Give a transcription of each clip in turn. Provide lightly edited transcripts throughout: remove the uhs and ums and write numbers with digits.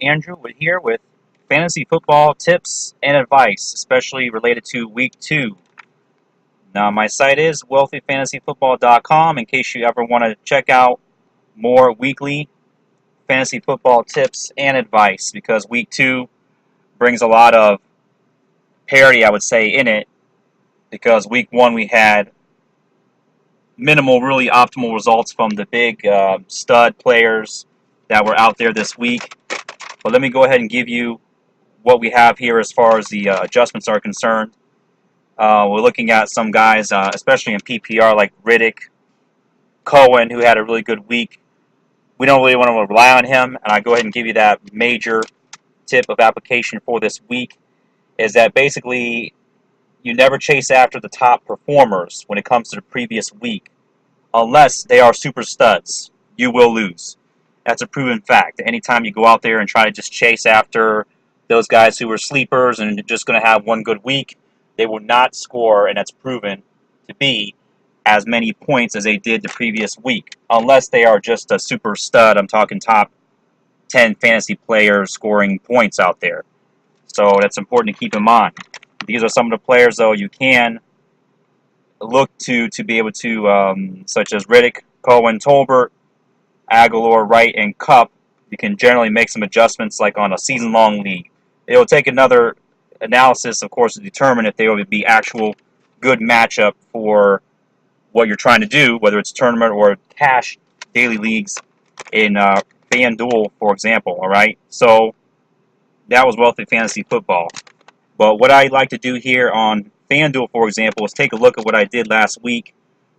Andrew here with fantasy football tips and advice, especially related to week 2. Now, my site is wealthyfantasyfootball.com in case you ever want to check out more weekly fantasy football tips and advice, because week 2 brings a lot of parity, I would say, in it, because week 1 we had minimal, really optimal results from the big stud players that were out there this week. But let me go ahead and give you what we have here as far as the adjustments are concerned. We're looking at some guys, especially in PPR, like Riddick, Cohen, who had a really good week. We don't really want to rely on him, and I go ahead and give you that major tip of application for this week, is that basically you never chase after the top performers when it comes to the previous week, unless they are super studs. You will lose. That's a proven fact. Anytime you go out there and try to just chase after those guys who are sleepers and just going to have one good week, they will not score, and that's proven to be as many points as they did the previous week, unless they are just a super stud. I'm talking top 10 fantasy players scoring points out there. So that's important to keep in mind. These are some of the players, though, you can look to be able to, such as Riddick, Cohen, Tolbert, Aguilar, Wright, and Cup. You can generally make some adjustments like on a season-long league. It will take another analysis, of course, to determine if they would be actual good matchup for what you're trying to do, whether it's tournament or cash daily leagues in FanDuel, for example. All right, so that was Wealthy Fantasy Football. But what I like to do here on FanDuel, for example, is take a look at what I did last week,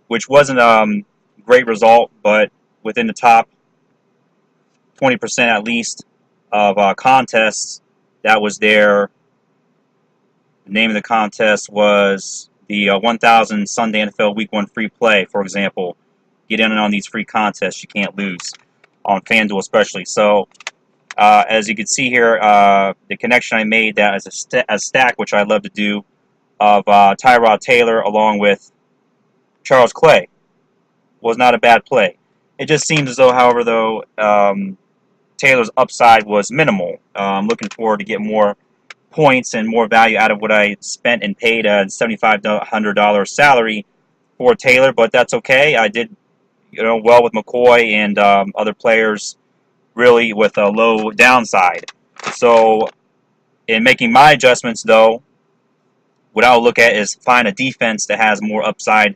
which wasn't a great result, but within the top 20% at least of contests that was there. The name of the contest was the 1000 Sunday NFL Week 1 free play, for example. Get in on these free contests. You can't lose on FanDuel especially. So, as you can see here, the connection I made that as a stack, which I love to do, of Tyrod Taylor along with Charles Clay, was not a bad play. It just seems as though, however, Taylor's upside was minimal. I'm looking forward to get more points and more value out of what I spent and paid a $7,500 salary for Taylor, but that's okay. I did, well with McCoy and other players, really with a low downside. So, in making my adjustments, though, what I'll look at is find a defense that has more upside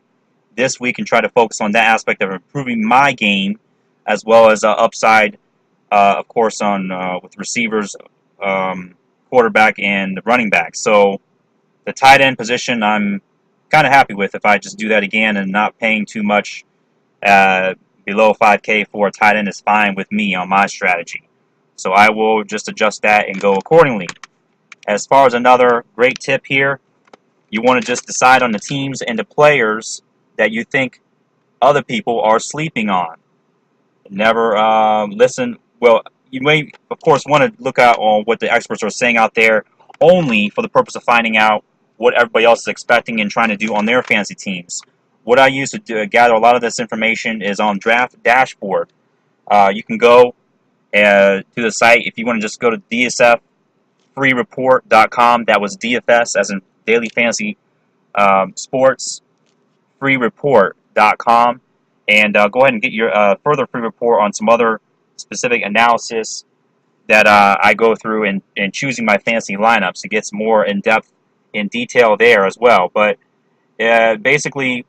this week and try to focus on that aspect of improving my game, as well as upside, of course, on with receivers, quarterback, and running back. So the tight end position, I'm kind of happy with if I just do that again and not paying too much. Below 5K for a tight end is fine with me on my strategy. So I will just adjust that and go accordingly. As far as another great tip here, you want to just decide on the teams and the players that you think other people are sleeping on. Never listen. Well, you may, of course, want to look out on what the experts are saying out there only for the purpose of finding out what everybody else is expecting and trying to do on their fantasy teams. What I use to gather a lot of this information is on Draft Dashboard. You can go to the site if you want to just go to DSFFreereport.com. That was DFS, as in Daily Fantasy Sports, freereport.com. And go ahead and get your further free report on some other specific analysis that I go through in choosing my fantasy lineups. It gets more in-depth in detail there as well. But basically,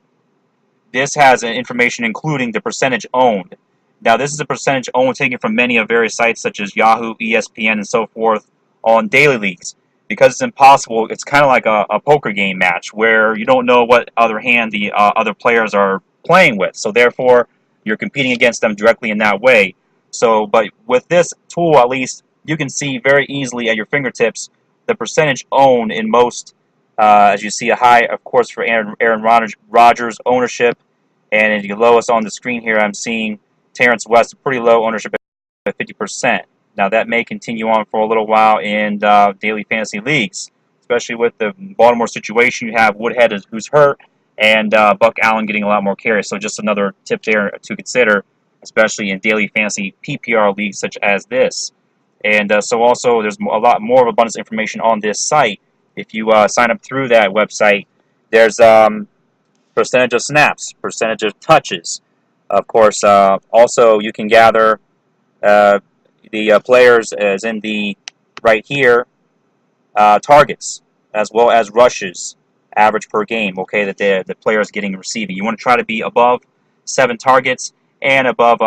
this has information including the percentage owned. Now, this is a percentage owned taken from many of various sites such as Yahoo, ESPN, and so forth on daily leagues. Because it's impossible, it's kind of like a poker game match where you don't know what other hand the other players are playing with. So therefore, you're competing against them directly in that way. So, but with this tool, at least, you can see very easily at your fingertips the percentage owned in most. As you see, a high, of course, for Aaron Rodgers ownership, and in the lowest on the screen here, I'm seeing Terrence West, a pretty low ownership at 50%. Now, that may continue on for a little while in daily fantasy leagues, especially with the Baltimore situation. You have Woodhead, who's hurt, and Buck Allen getting a lot more carries. So just another tip there to consider, especially in daily fantasy PPR leagues such as this. And so also there's a lot more of abundance information on this site. If you sign up through that website, there's percentage of snaps, percentage of touches. Of course, also you can gather the players as in the right here targets as well as rushes, average per game. Okay, that the player is getting receiving. You want to try to be above 7 targets and above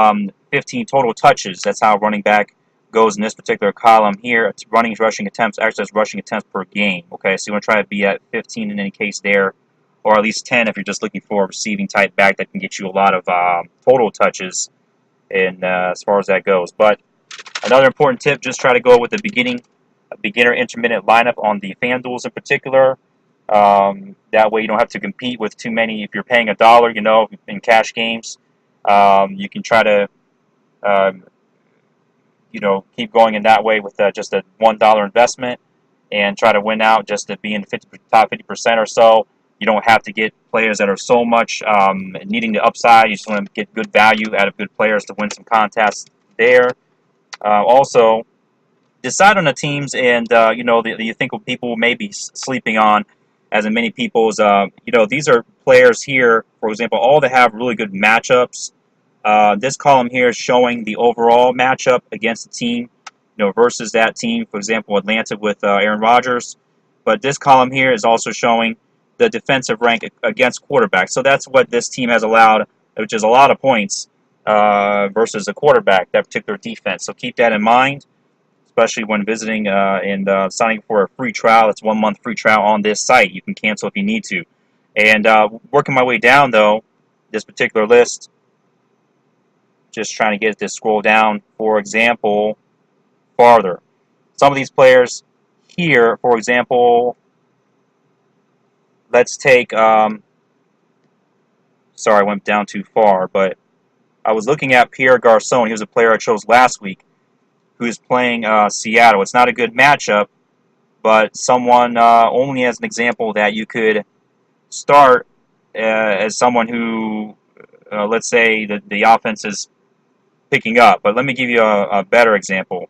15 total touches. That's how running back goes in this particular column here. It's running rushing attempts, actually that's rushing attempts per game. Okay, so you want to try to be at 15 in any case there, or at least 10 if you're just looking for a receiving type back that can get you a lot of total touches in as far as that goes. But another important tip, just try to go with the beginner intermittent lineup on the FanDuels in particular. That way you don't have to compete with too many. If you're paying $1, in cash games, you can try to keep going in that way with just a $1 investment and try to win out just to be in the top 50% or so. You don't have to get players that are so much needing the upside. You just want to get good value out of good players to win some contests there. Also, decide on the teams and that you think people may be sleeping on, as in many people's. These are players here, for example, all that have really good matchups. This column here is showing the overall matchup against the team, versus that team. For example, Atlanta with Aaron Rodgers. But this column here is also showing the defensive rank against quarterbacks. So that's what this team has allowed, which is a lot of points versus a quarterback, that particular defense. So keep that in mind, especially when visiting and signing for a free trial. It's 1 month free trial on this site. You can cancel if you need to. And working my way down, though, this particular list, just trying to get it to scroll down, for example, farther. Some of these players here, for example, let's take, sorry, I went down too far, but I was looking at Pierre Garçon. He was a player I chose last week who's playing Seattle. It's not a good matchup, but someone only as an example that you could start as someone who, let's say, the offense is picking up. But let me give you a better example.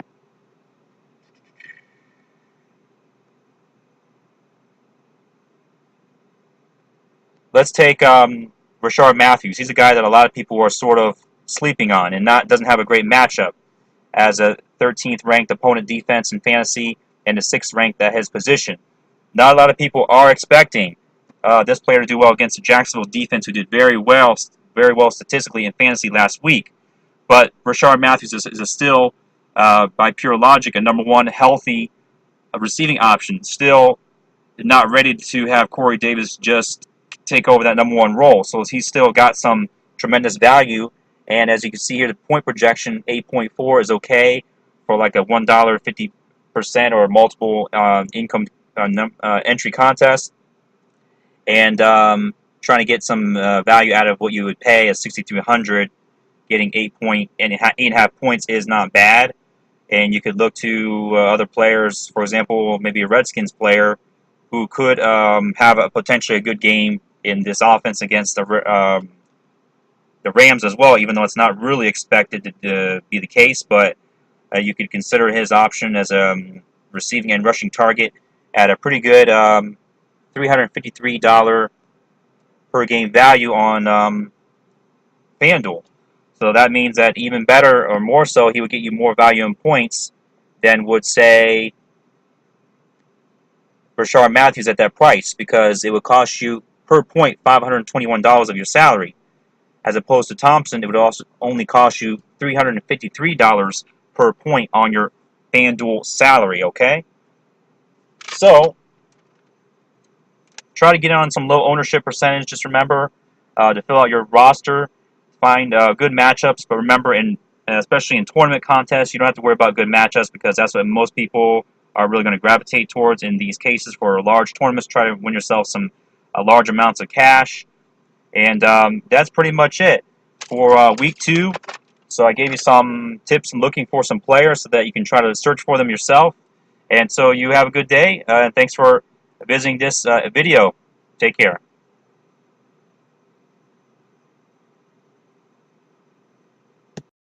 Let's take Rishard Matthews. He's a guy that a lot of people are sort of sleeping on and doesn't have a great matchup as a 13th ranked opponent defense in fantasy and the 6th ranked at his position. Not a lot of people are expecting this player to do well against the Jacksonville defense, who did very well statistically in fantasy last week. But Rishard Matthews is still, by pure logic, a #1 healthy receiving option. Still not ready to have Corey Davis just take over that #1 role. So he's still got some tremendous value. And as you can see here, the point projection, 8.4, is okay for like a $1 50% or multiple income entry contest. And trying to get some value out of what you would pay at 6,300, getting 8.5 points is not bad. And you could look to other players, for example, maybe a Redskins player who could have potentially a good game in this offense against the Rams as well, even though it's not really expected to be the case. But you could consider his option as a receiving and rushing target at a pretty good $353 per game value on FanDuel. So that means that even better or more so, he would get you more value in points than would, say, Rishard Matthews at that price, because it would cost you per point $521 of your salary. As opposed to Thompson, it would also only cost you $353 per point on your FanDuel salary, okay? So, try to get on some low ownership percentage. Just remember to fill out your roster, find good matchups, but remember, especially in tournament contests, you don't have to worry about good matchups, because that's what most people are really going to gravitate towards in these cases for large tournaments. Try to win yourself some large amounts of cash. And that's pretty much it for week 2. So I gave you some tips in looking for some players so that you can try to search for them yourself. And so you have a good day, and thanks for visiting this video. Take care.